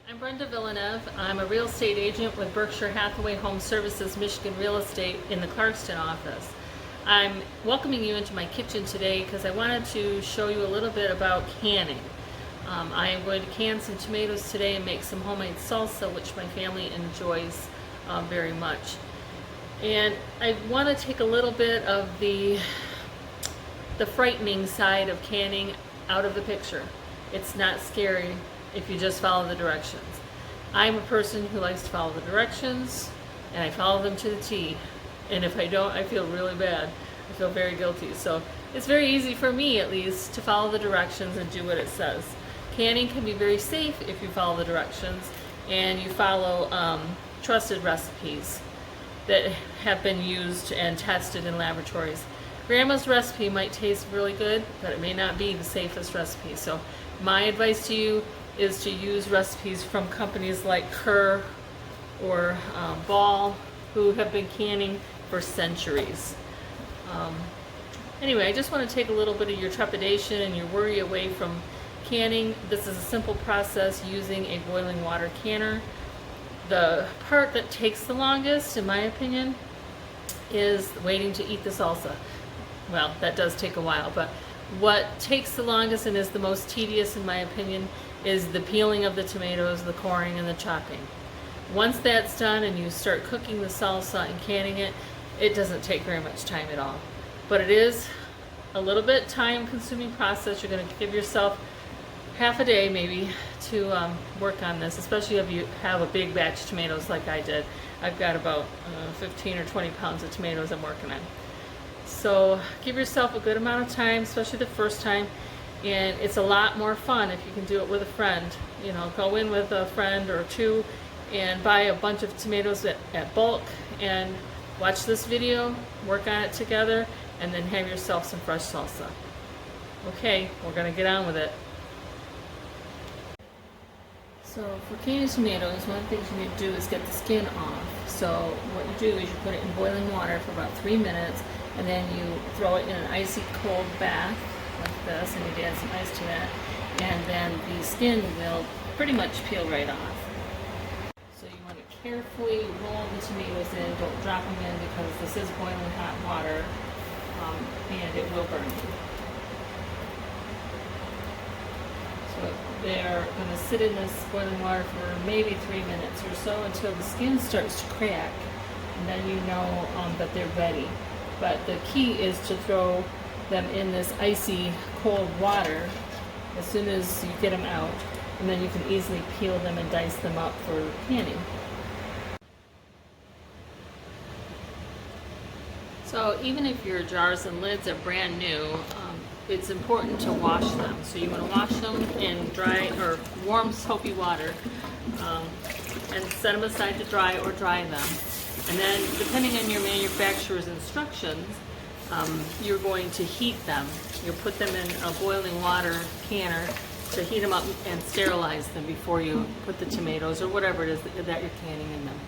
I'm Brenda Villeneuve. I'm a real estate agent with Berkshire Hathaway Home Services Michigan Real Estate in the Clarkston office. I'm welcoming you into my kitchen today because I wanted to show you a little bit about canning. I am going to can some tomatoes today and make some homemade salsa, which my family enjoys very much. And I want to take a little bit of the frightening side of canning out of the picture. It's not scary if you just follow the directions. I'm a person who likes to follow the directions, and I follow them to the T. And if I don't, I feel really bad. I feel very guilty. So it's very easy for me, at least, to follow the directions and do what it says. Canning can be very safe if you follow the directions and you follow trusted recipes that have been used and tested in laboratories. Grandma's recipe might taste really good, but it may not be the safest recipe. So my advice to you is to use recipes from companies like Kerr or Ball, who have been canning for centuries. Anyway, I just want to take a little bit of your trepidation and your worry away from canning. This is a simple process using a boiling water canner. The part that takes the longest, in my opinion, is waiting to eat the salsa. Well, that does take a while, but what takes the longest and is the most tedious, in my opinion, is the peeling of the tomatoes, the coring, and the chopping. Once that's done and you start cooking the salsa and canning it, it doesn't take very much time at all. But it is a little bit time-consuming process. You're going to give yourself half a day maybe to work on this, especially if you have a big batch of tomatoes like I did. I've got about 15 or 20 pounds of tomatoes I'm working on. So give yourself a good amount of time, especially the first time, and it's a lot more fun if you can do it with a friend. You know, go in with a friend or two and buy a bunch of tomatoes at bulk and watch this video, work on it together, and then have yourself some fresh salsa. Okay, we're going to get on with it. So for canning tomatoes, one of the things you need to do is get the skin off. So what you do is you put it in boiling water for about 3 minutes, and then you throw it in an icy cold bath like this, and you add some ice to that, and then the skin will pretty much peel right off. So you want to carefully roll the tomatoes in, don't drop them in because this is boiling hot water, and it will burn you. So they're going to sit in this boiling water for maybe 3 minutes or so until the skin starts to crack, and then you know that they're ready. But the key is to throw them in this icy cold water as soon as you get them out, and then you can easily peel them and dice them up for canning. So even if your jars and lids are brand new, it's important to wash them. So you want to wash them in dry or warm soapy water and set them aside to dry or dry them. And then, depending on your manufacturer's instructions, you're going to heat them. You'll put them in a boiling water canner to heat them up and sterilize them before you put the tomatoes or whatever it is that you're canning in them.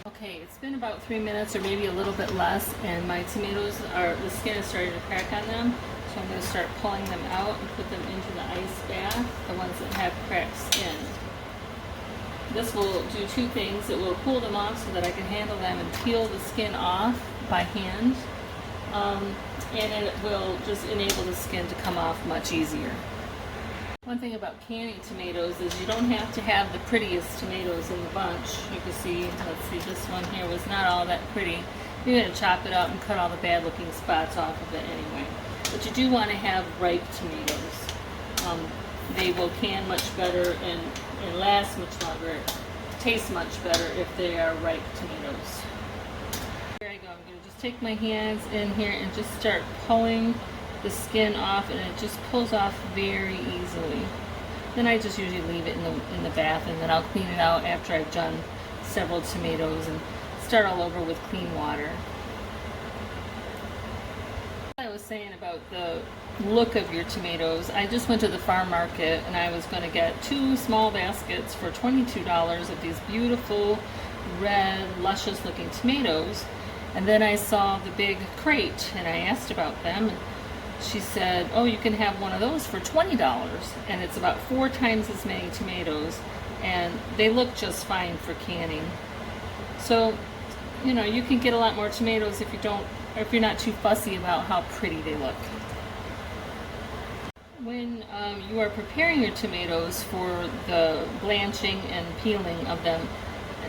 Okay, it's been about 3 minutes or maybe a little bit less, and my tomatoes the skin is starting to crack on them. So I'm going to start pulling them out and put them into the ice bath, the ones that have cracked skin. This will do two things. It will cool them off so that I can handle them and peel the skin off by hand. And it will just enable the skin to come off much easier. One thing about canning tomatoes is you don't have to have the prettiest tomatoes in the bunch. You can see, let's see, this one here was not all that pretty. You're going to chop it up and cut all the bad looking spots off of it anyway. But you do want to have ripe tomatoes. They will can much better and last much longer, taste much better if they are ripe tomatoes. Here I go. I'm going to just take my hands in here and just start pulling the skin off, and it just pulls off very easily. Then I just usually leave it in the bath, and then I'll clean it out after I've done several tomatoes and start all over with clean water. I was saying about the look of your tomatoes, I just went to the farm market and I was going to get 2 small baskets for $22 of these beautiful red luscious looking tomatoes, and then I saw the big crate and I asked about them, and she said, oh, you can have one of those for $20, and it's about 4 times as many tomatoes, and they look just fine for canning. So, you know, you can get a lot more tomatoes if you're not too fussy about how pretty they look. When you are preparing your tomatoes for the blanching and peeling of them,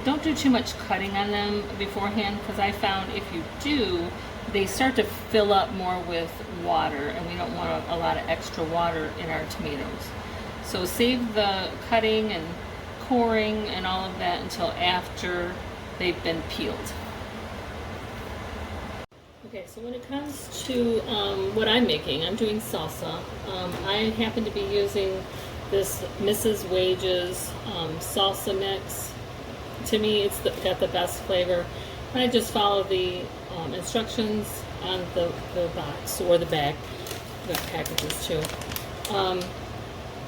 don't do too much cutting on them beforehand, because I found if you do, they start to fill up more with water, and we don't want a lot of extra water in our tomatoes. So save the cutting and coring and all of that until after they've been peeled. Okay, so when it comes to what I'm making, I'm doing salsa. I happen to be using this Mrs. Wages salsa mix. To me, it's got the best flavor. I just follow the instructions on the box or the bag. I've got packages too.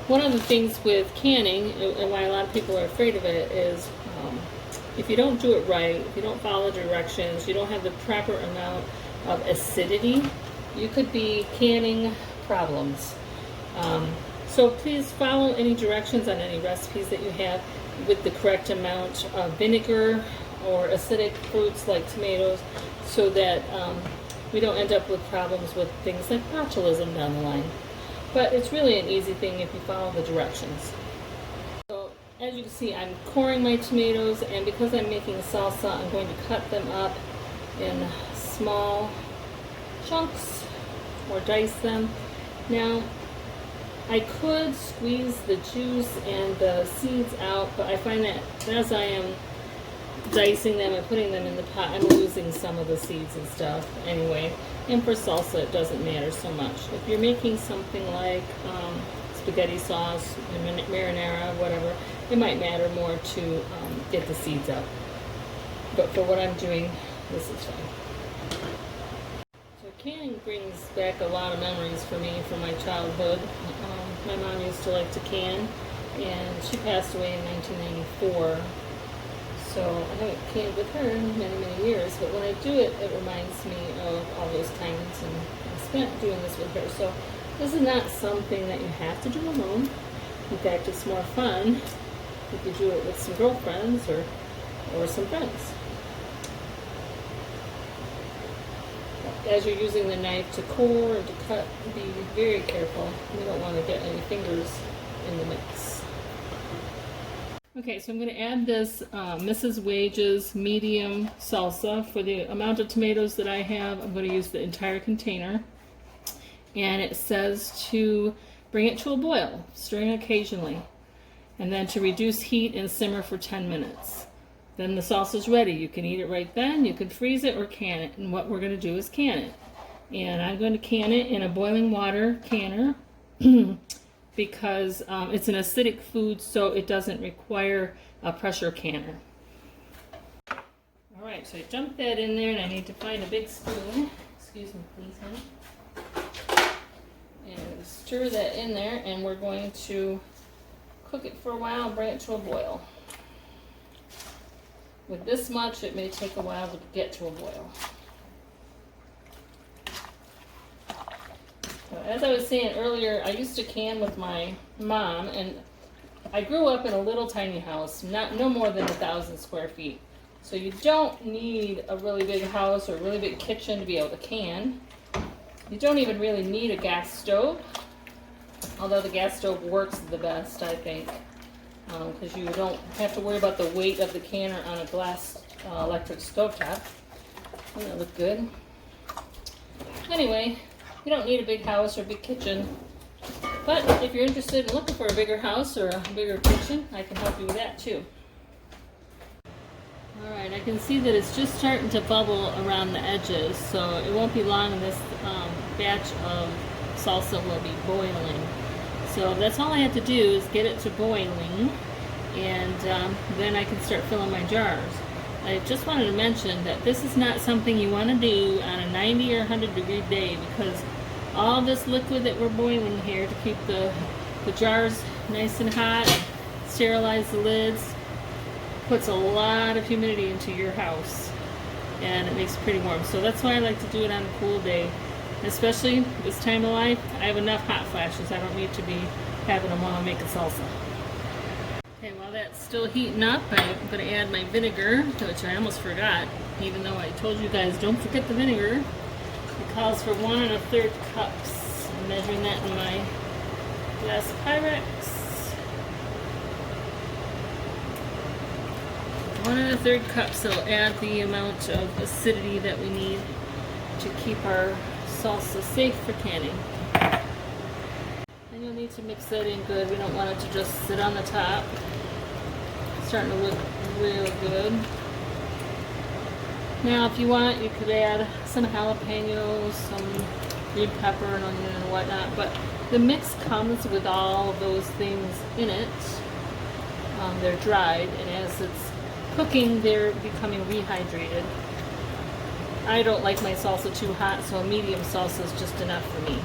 One of the things with canning, and why a lot of people are afraid of it, is if you don't do it right, if you don't follow directions, you don't have the proper amount of acidity, you could be canning problems. So please follow any directions on any recipes that you have with the correct amount of vinegar or acidic fruits like tomatoes, so that we don't end up with problems with things like botulism down the line. But it's really an easy thing if you follow the directions. So as you can see, I'm coring my tomatoes, and because I'm making salsa, I'm going to cut them up in small chunks or dice them. Now, I could squeeze the juice and the seeds out, but I find that as I am dicing them and putting them in the pot, I'm losing some of the seeds and stuff anyway. And for salsa, it doesn't matter so much. If you're making something like spaghetti sauce, marinara, whatever, it might matter more to get the seeds out. But for what I'm doing, this is fine. So canning brings back a lot of memories for me from my childhood. My mom used to like to can, and she passed away in 1994. So I haven't canned with her in many, many years, but when I do it, it reminds me of all those times, and I spent doing this with her. So this is not something that you have to do alone. In fact, it's more fun if you do it with some girlfriends or some friends. As you're using the knife to core and to cut, be very careful. You don't want to get any fingers in the mix. Okay, so I'm going to add this Mrs. Wages medium salsa. For the amount of tomatoes that I have, I'm going to use the entire container. And it says to bring it to a boil, stirring occasionally, and then to reduce heat and simmer for 10 minutes. Then the salsa is ready. You can eat it right then, you can freeze it or can it, and what we're going to do is can it. And I'm going to can it in a boiling water canner because it's an acidic food, so it doesn't require a pressure canner. Alright, so I dumped that in there, and I need to find a big spoon. Excuse me please, honey. And stir that in there, and we're going to cook it for a while, bring it to a boil. With this much, it may take a while to get to a boil. So as I was saying earlier, I used to can with my mom, and I grew up in a little tiny house, no more than 1,000 square feet. So you don't need a really big house or a really big kitchen to be able to can. You don't even really need a gas stove, although the gas stove works the best, I think. Because you don't have to worry about the weight of the canner on a glass electric stovetop. Doesn't that look good? Anyway, you don't need a big house or a big kitchen. But if you're interested in looking for a bigger house or a bigger kitchen, I can help you with that too. Alright, I can see that it's just starting to bubble around the edges, so it won't be long and this batch of salsa will be boiling. So that's all I have to do is get it to boiling, and then I can start filling my jars. I just wanted to mention that this is not something you want to do on a 90 or 100 degree day, because all this liquid that we're boiling here to keep the jars nice and hot, sterilize the lids, puts a lot of humidity into your house, and it makes it pretty warm. So that's why I like to do it on a cool day. Especially this time of life, I have enough hot flashes. I don't need to be having them while I'm making salsa. Okay, while that's still heating up, I'm going to add my vinegar, which I almost forgot, even though I told you guys don't forget the vinegar. It calls for 1 1/3 cups. I'm measuring that in my glass Pyrex. 1 1/3 cups, so add the amount of acidity that we need to keep our salsa safe for canning. And you'll need to mix that in good. We don't want it to just sit on the top. It's starting to look real good. Now if you want, you could add some jalapenos, some green pepper and onion and whatnot, but the mix comes with all of those things in it. They're dried, and as it's cooking, they're becoming rehydrated. I don't like my salsa too hot, so a medium salsa is just enough for me.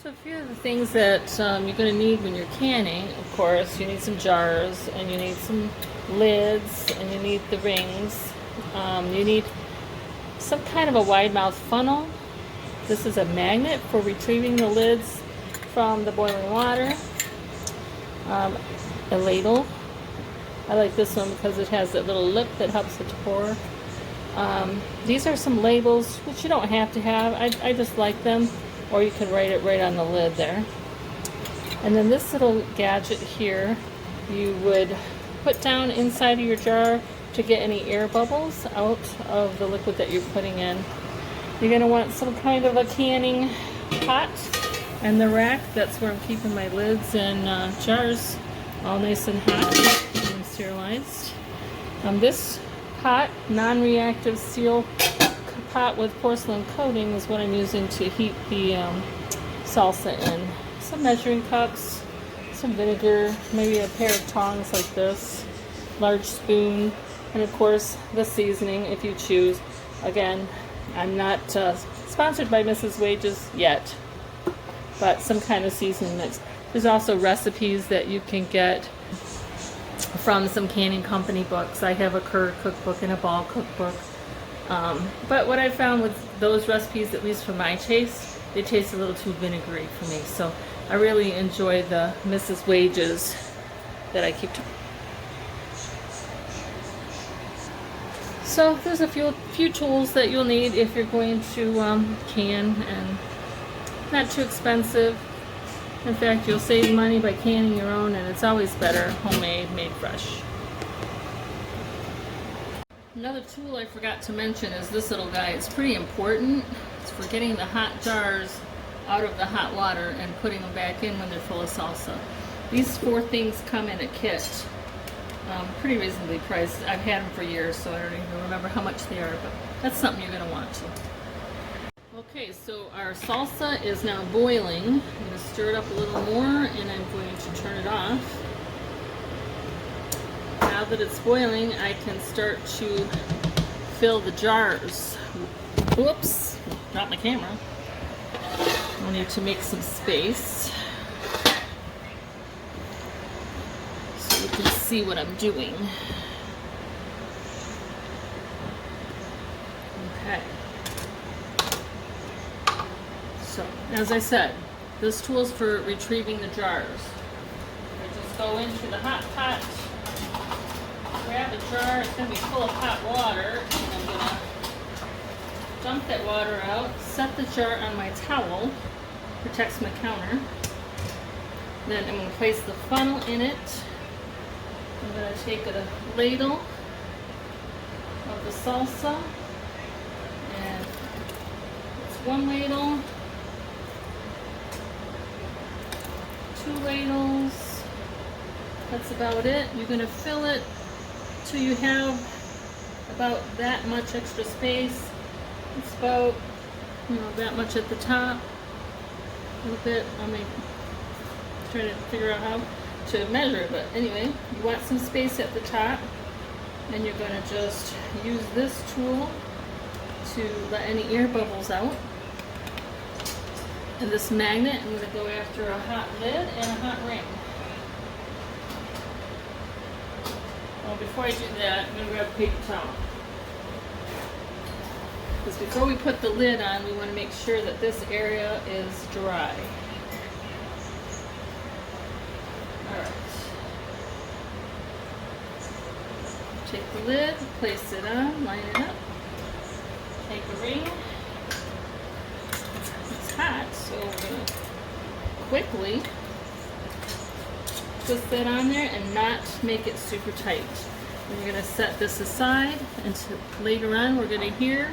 So a few of the things that you're going to need when you're canning, of course, you need some jars, and you need some lids, and you need the rings. You need some kind of a wide mouth funnel. This is a magnet for retrieving the lids from the boiling water. A ladle. I like this one because it has that little lip that helps it to pour. These are some labels, which you don't have to have. I just like them, or you can write it right on the lid there. And then this little gadget here, you would put down inside of your jar to get any air bubbles out of the liquid that you're putting in. You're going to want some kind of a canning pot, and the rack, that's where I'm keeping my lids and jars all nice and hot and sterilized. This pot, non-reactive seal pot with porcelain coating, is what I'm using to heat the salsa in. Some measuring cups, some vinegar, maybe a pair of tongs like this, large spoon, and of course the seasoning if you choose. Again, I'm not sponsored by Mrs. Wages yet, but some kind of seasoning mix. There's also recipes that you can get from some canning company books. I have a Kerr cookbook and a Ball cookbook. But what I found with those recipes, at least for my taste, they taste a little too vinegary for me. So I really enjoy the Mrs. Wages that I keep. So there's a few tools that you'll need if you're going to can, and not too expensive. In fact, you'll save money by canning your own, and it's always better homemade, made fresh. Another tool I forgot to mention is this little guy. It's pretty important. It's for getting the hot jars out of the hot water and putting them back in when they're full of salsa. These 4 things come in a kit. Pretty reasonably priced. I've had them for years, so I don't even remember how much they are, but that's something you're going to want to. Okay, so our salsa is now boiling. I'm going to stir it up a little more, and I'm going to turn it off. Now that it's boiling, I can start to fill the jars. Whoops, not my camera. I need to make some space so you can see what I'm doing. Okay. So, as I said, this tool is for retrieving the jars. I just go into the hot pot, grab a jar. It's going to be full of hot water, and I'm going to dump that water out, set the jar on my towel, protects my counter. Then I'm going to place the funnel in it. I'm going to take a ladle of the salsa, and it's 1 ladle, 2 ladles. That's about it. You're going to fill it till you have about that much extra space. It's about, that much at the top. A little bit. I'm trying to figure out how to measure it, but anyway, you want some space at the top, and you're going to just use this tool to let any air bubbles out. And this magnet, I'm going to go after a hot lid and a hot ring. Well, before I do that, I'm going to grab a paper towel. Because before we put the lid on, we want to make sure that this area is dry. Alright. Take the lid, place it on, line it up. Take a ring. It's hot, so we're going to quickly twist that on there and not make it super tight. And we're going to set this aside, and later on we're going to hear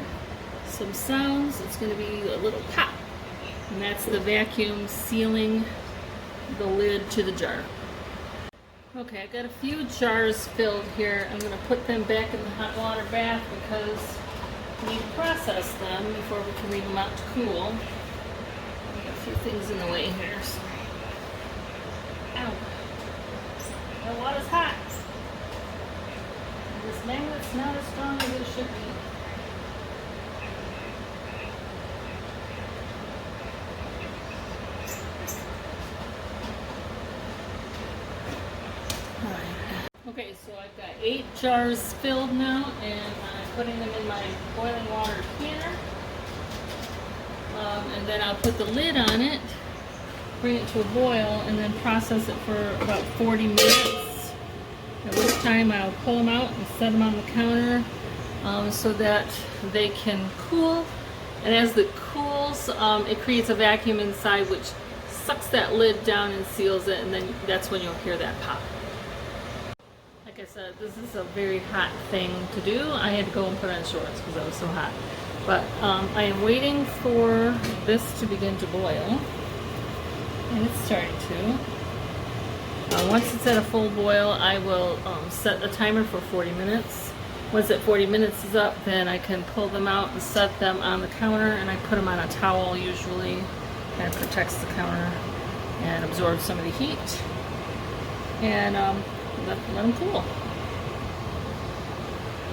some sounds. It's going to be a little pop, and that's the vacuum sealing the lid to the jar. Okay, I've got a few jars filled here. I'm going to put them back in the hot water bath because we need to process them before we can leave them out to cool. I've got a few things in the way here. So. Ow. The water's hot. This magnet's not as strong as it should be. Okay, so I've got 8 jars filled now, and I'm putting them in my boiling water canner. And then I'll put the lid on it, bring it to a boil, and then process it for about 40 minutes. At which time I'll pull them out and set them on the counter so that they can cool. And as it cools, it creates a vacuum inside which sucks that lid down and seals it, and then that's when you'll hear that pop. Like I said, this is a very hot thing to do. I had to go and put on shorts because I was so hot. But I am waiting for this to begin to boil. And it's starting to. Once it's at a full boil, I will set a timer for 40 minutes. Once that 40 minutes is up, then I can pull them out and set them on the counter, and I put them on a towel usually. Kind of protects the counter and absorbs some of the heat. And let them cool.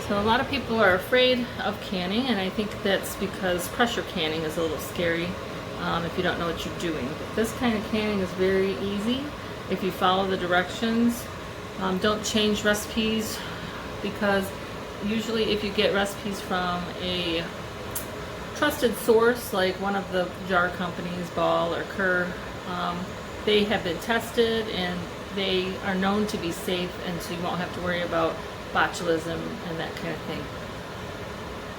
So a lot of people are afraid of canning, and I think that's because pressure canning is a little scary if you don't know what you're doing. But this kind of canning is very easy if you follow the directions. Don't change recipes, because usually if you get recipes from a trusted source like one of the jar companies, Ball or Kerr, they have been tested and they are known to be safe, and so you won't have to worry about botulism and that kind of thing.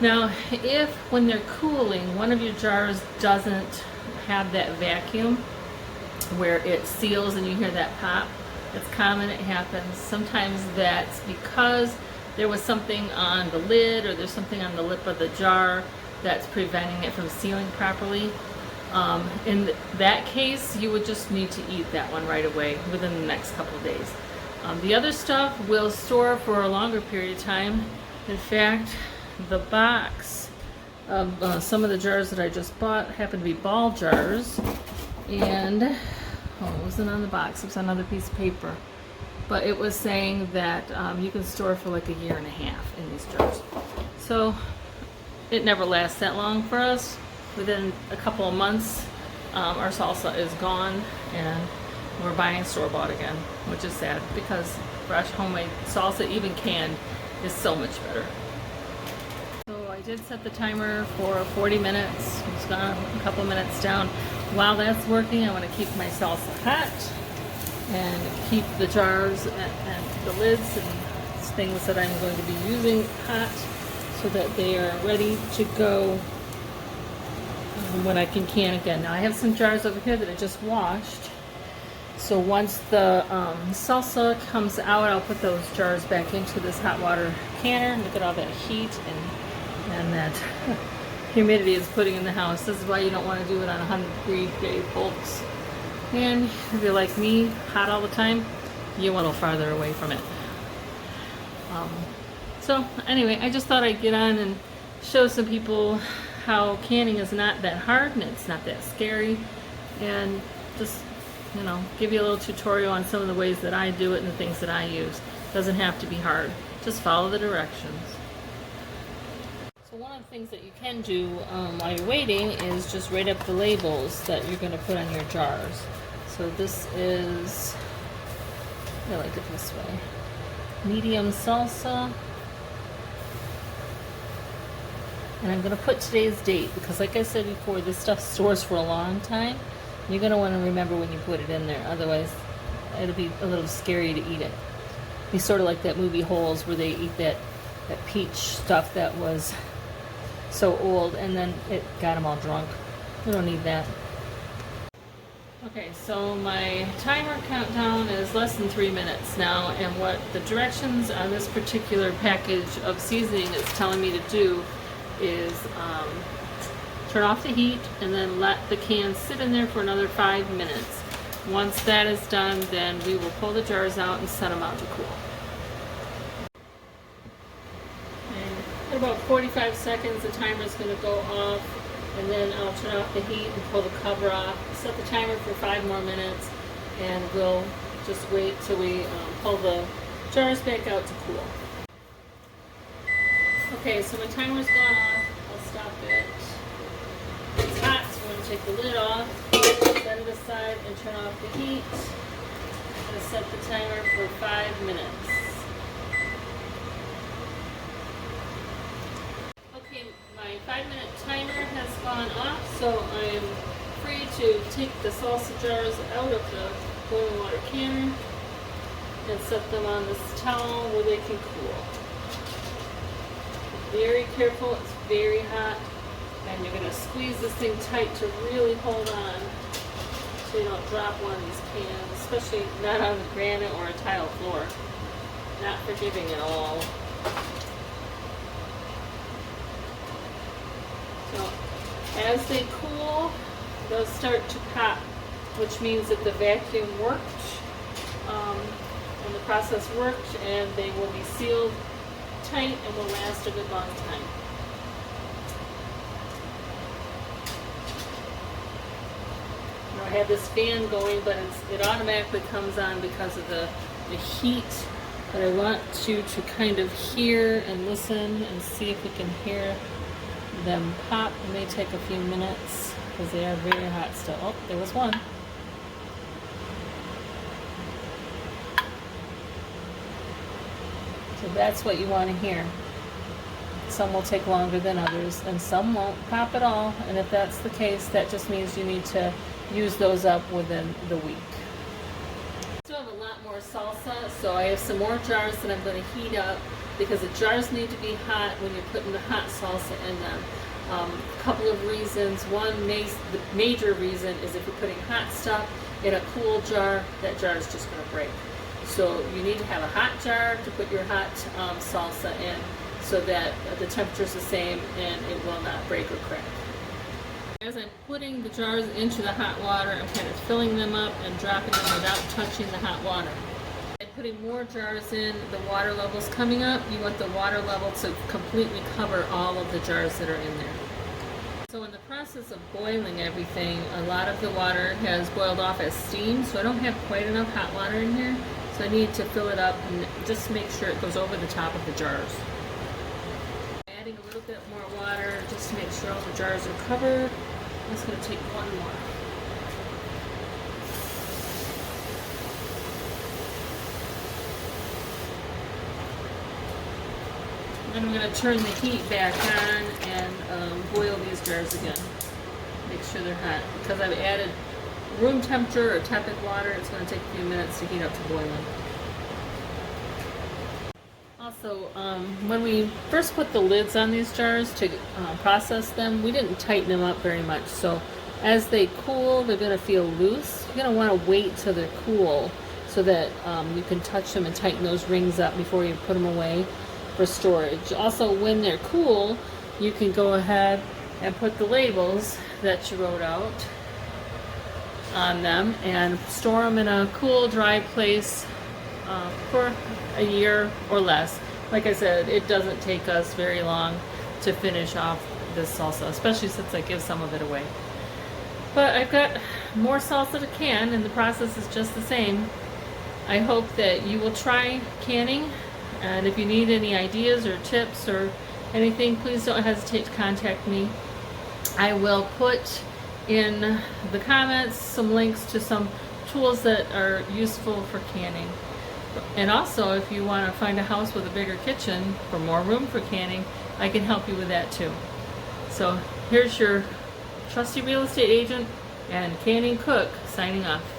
Now, if when they're cooling, one of your jars doesn't have that vacuum where it seals and you hear that pop, it's common, it happens. Sometimes that's because there was something on the lid or there's something on the lip of the jar that's preventing it from sealing properly. In that case, you would just need to eat that one right away within the next couple of days. The other stuff will store for a longer period of time. In fact, the box of some of the jars that I just bought happen to be Ball jars, and it wasn't on the box, it was on another piece of paper, but it was saying that you can store for like a year and a half in these jars. So it never lasts that long for us. Within a couple of months, our salsa is gone, and we're buying store-bought again, which is sad because fresh homemade salsa, even canned, is so much better. So I did set the timer for 40 minutes. It's gone a couple of minutes down. While that's working, I want to keep my salsa hot and keep the jars and the lids and things that I'm going to be using hot so that they are ready to go when I can can again. Now I have some jars over here that I just washed. So once the salsa comes out, I'll put those jars back into this hot water canner. Look at all that heat and that humidity it's putting in the house. This is why you don't want to do it on 100-degree day, folks. And if you're like me, hot all the time, you want a little farther away from it. So anyway, I just thought I'd get on and show some people how canning is not that hard and it's not that scary, and just, you know, give you a little tutorial on some of the ways that I do it and the things that I use. It doesn't have to be hard. Just follow the directions. So one of the things that you can do while you're waiting is just write up the labels that you're going to put on your jars. So this is, I like it this way, medium salsa. And I'm going to put today's date because, like I said before, this stuff stores for a long time. You're going to want to remember when you put it in there. Otherwise, it'll be a little scary to eat it. It's sort of like that movie Holes where they eat that peach stuff that was so old and then it got them all drunk. We don't need that. Okay, so my timer countdown is less than 3 minutes now, and what the directions on this particular package of seasoning is telling me to do is turn off the heat and then let the can sit in there for another 5 minutes. Once that is done, then we will pull the jars out and set them out to cool. And in about 45 seconds, the timer is going to go off, and then I'll turn off the heat and pull the cover off. Set the timer for 5 more minutes, and we'll just wait till we pull the jars back out to cool. Okay, so my timer's gone off. I'll stop it. It's hot, so I'm going to take the lid off, set it aside, and turn off the heat. I'm going to set the timer for 5 minutes. Okay, my 5-minute timer has gone off, so I'm free to take the salsa jars out of the boiling water canner and set them on this towel where they can cool. Very careful, it's very hot, and you're going to squeeze this thing tight to really hold on so you don't drop one of these cans, especially not on the granite or a tile floor. Not forgiving at all. So as they cool, they'll start to pop, which means that the vacuum worked, and the process worked, and they will be sealed tight and will last a good long time. Now I have this fan going, but it automatically comes on because of the heat. But I want you to kind of hear and listen and see if we can hear them pop. It may take a few minutes because they are very hot still. Oh, there was one. So that's what you want to hear. Some will take longer than others, and some won't pop at all. And if that's the case, that just means you need to use those up within the week. I still have a lot more salsa, so I have some more jars that I'm going to heat up because the jars need to be hot when you're putting the hot salsa in them. A couple of reasons. One, the major reason is if you're putting hot stuff in a cool jar, that jar is just going to break. So you need to have a hot jar to put your hot salsa in so that the temperature is the same and it will not break or crack. As I'm putting the jars into the hot water, I'm kind of filling them up and dropping them without touching the hot water. And putting more jars in, the water level's coming up. You want the water level to completely cover all of the jars that are in there. So in the process of boiling everything, a lot of the water has boiled off as steam, so I don't have quite enough hot water in here. So I need to fill it up and just make sure it goes over the top of the jars. Adding a little bit more water just to make sure all the jars are covered. I'm just going to take one more. Then I'm going to turn the heat back on and boil these jars again. Make sure they're hot. Because I've added room temperature or tepid water, it's going to take a few minutes to heat up to boiling. Also, when we first put the lids on these jars to process them, we didn't tighten them up very much. So as they cool, they're going to feel loose. You're going to want to wait till they're cool so that you can touch them and tighten those rings up before you put them away for storage. Also, when they're cool, you can go ahead and put the labels that you wrote out on them and store them in a cool, dry place for a year or less. Like I said, it doesn't take us very long to finish off this salsa, especially since I give some of it away. But I've got more salsa to can, and the process is just the same. I hope that you will try canning, and if you need any ideas or tips or anything, please don't hesitate to contact me. I will put in the comments some links to some tools that are useful for canning. And also, if you want to find a house with a bigger kitchen for more room for canning, I can help you with that too. So here's your trusty real estate agent and canning cook signing off.